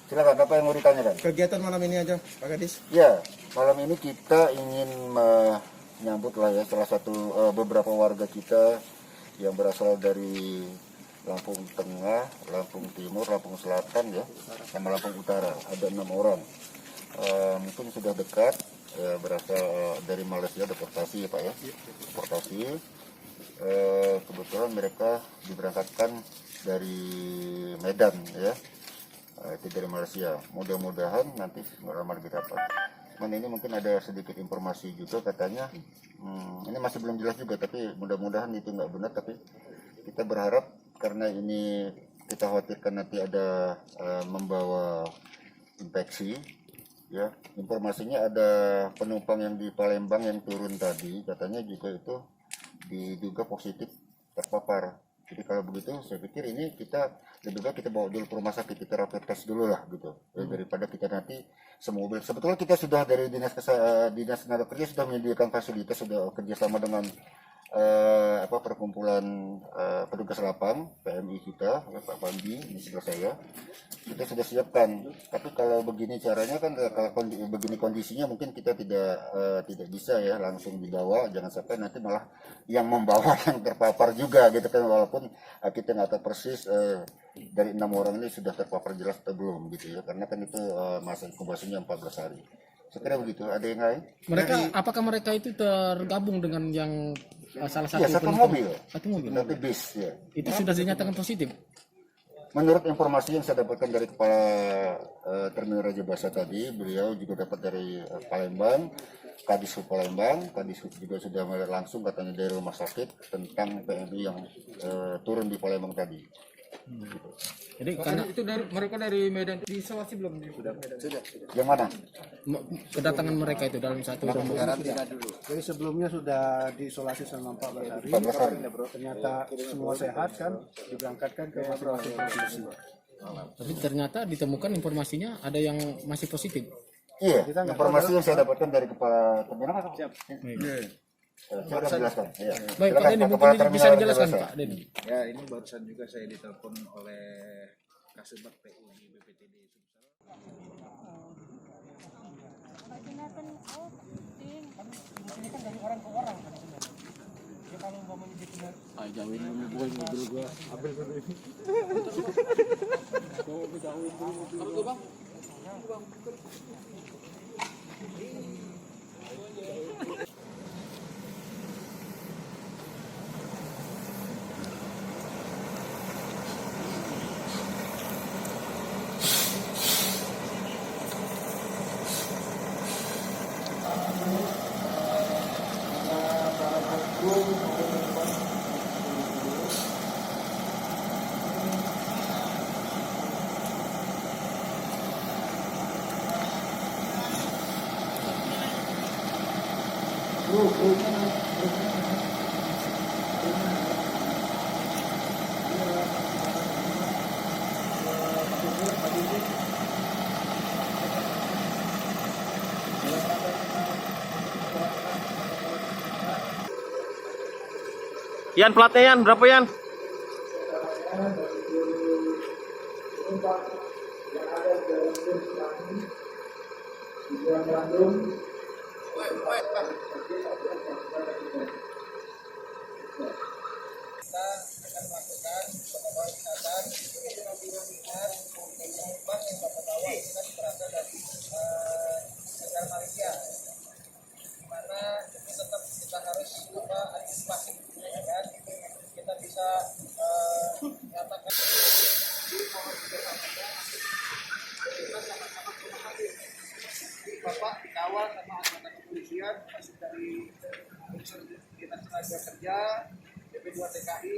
Silakan, apa yang mau ditanyakan? Kegiatan malam ini aja, Pak Kadis. Ya, malam ini kita ingin menyambut lah ya salah satu beberapa warga kita yang berasal dari Lampung Tengah, Lampung Timur, Lampung Selatan ya, sama Lampung Utara. Ada 6 orang. Mungkin sudah dekat, berasal dari Malaysia, deportasi ya Pak ya, deportasi. Kebetulan mereka diberangkatkan dari Medan ya. Itu dari Malaysia. Mudah-mudahan nanti lama lagi dapat. Cuman ini mungkin ada sedikit informasi juga katanya. Ini masih belum jelas juga, tapi mudah-mudahan itu nggak benar. Tapi kita berharap karena ini kita khawatirkan nanti ada membawa infeksi. Ya, informasinya ada penumpang yang di Palembang yang turun tadi, katanya juga itu diduga positif terpapar. Jadi kalau begitu saya pikir ini kita lebih baik kita bawa dulu ke rumah sakit, kita rapid test dulu lah gitu ya, daripada kita nanti semobil. Sebetulnya kita sudah dari dinas tenaga kerja sudah menyediakan fasilitas, sudah kerjasama dengan perkumpulan petugas lapang PMI kita ya, Pak Pandi di sebelah saya, kita sudah siapkan. Tapi kalau begini caranya kan, kalau begini kondisinya mungkin kita tidak bisa ya langsung dibawa, jangan sampai nanti malah yang membawa yang terpapar juga gitu kan, walaupun kita nggak tahu persis dari 6 orang ini sudah terpapar jelas atau belum gitu ya, karena kan itu masa inkubasinya 14 hari. Saya kira begitu. Ada yang lain? Apakah mereka itu tergabung dengan yang salah satu? Iya, satu mobil. Satu mobil. Satu bis ya. Itu sudah dinyatakan positif. Menurut informasi yang saya dapatkan dari kepala Terminal Raja Basa tadi, beliau juga dapat dari Palembang, Kadishub Palembang. Kadishub juga sudah langsung katanya dari rumah sakit tentang PMI yang turun di Palembang tadi. Gitu. Jadi karena Itu mereka dari Medan diisolasi belum? Sudah. Yang mana? kedatangan mereka itu dalam satu rombongan. Jadi sebelumnya sudah diisolasi selama 14 hari. 14 hari. Ternyata semua sehat kan, diberangkatkan ke masing-masing provinsi. Tapi ternyata ditemukan informasinya ada yang masih positif. Iya, informasi yang saya dapatkan dari kepala terminal. Saya akan jelaskan. Ya. Baik Pak Denny, mungkin ini bisa dijelaskan Pak Denny. Ya, ini barusan juga saya ditelepon oleh Kasubag PU di BPTD Sumsel. Yan, platnya Yan, berapa Yan? Bapak dikawal sama anggota kepolisian, masuk dari unsur kita tenaga kerja, BP2 TKI,